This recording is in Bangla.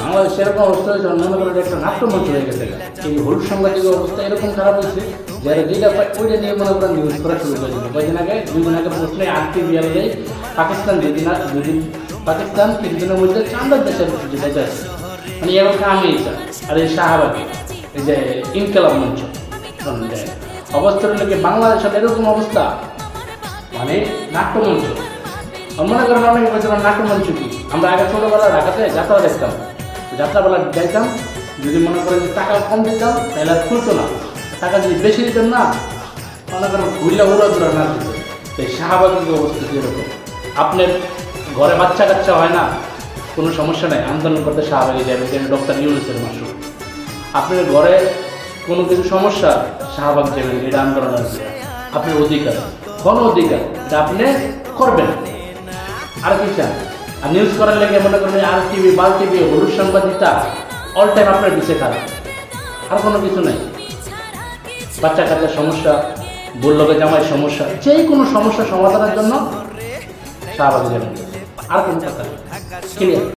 বাংলাদেশে এরকম অবস্থা হয়েছে, অন্যান্য করে একটা নাট্যমঞ্চ হয়ে গেছে। এই হলুদ সাংবাদিক অবস্থা এরকম খারাপ হয়েছে, যারা যেটা পায় ওইটা নিয়ে মনে করেন নিউজ করা শুরু করে দিল। কয়েকদিন আগে 2 দিন আগে প্রশ্নে আটটি বিয়ালে পাকিস্তান দুদিন পাকিস্তান কিছুদিনের মধ্যে চান্দার দেশের যেতে আছে, মানে এরকম আমি আর এই শাহবাগে এই যে ইনকালাব মঞ্চ অবস্থার লোকে বাংলাদেশের এরকম অবস্থা, মানে নাট্যমঞ্চ। মনে করেন অনেক বছর নাট্যমঞ্চ কি, আমরা আগে ছোটোবেলা ঢাকাতে যাত্রা দেখতাম, যাত্রাবেলা যাইতাম, যদি মনে করেন যে টাকা কম দিতাম তাহলে আর খুলতো না, টাকা যদি বেশি দিতাম না মনে করেন ঘুরলে উড়া না দিত। তো এই শাহবাগের অবস্থা যেরকম, আপনার ঘরে বাচ্চা কাচ্চা হয় না, কোনো সমস্যা নেই, আন্দোলন করতে শাহবাগে যাবেন, ডক্টর ইউনুসের মাসুর। আপনার ঘরে কোনো কিছু সমস্যা, শাহবাগ যাবেন, এটা আন্দোলন আছে, আপনার অধিকার, গণ অধিকার, এটা আপনি করবেন। আর কি চান? আর নিউজ করার লেগে মনে করেন আর টিভি, বাল টিভি, হলুদ সাংবাদিকতা অল টাইম আপনার পিছিয়ে খারাপ, আর কোনো কিছু নেই। বাচ্চা কাচ্চার সমস্যা, বললোকে জামাই সমস্যা, যে কোনো সমস্যা সমাধানের জন্য শাহবাগে যাবেন, আর কোনো কথা নেই। ক্লিয়ার?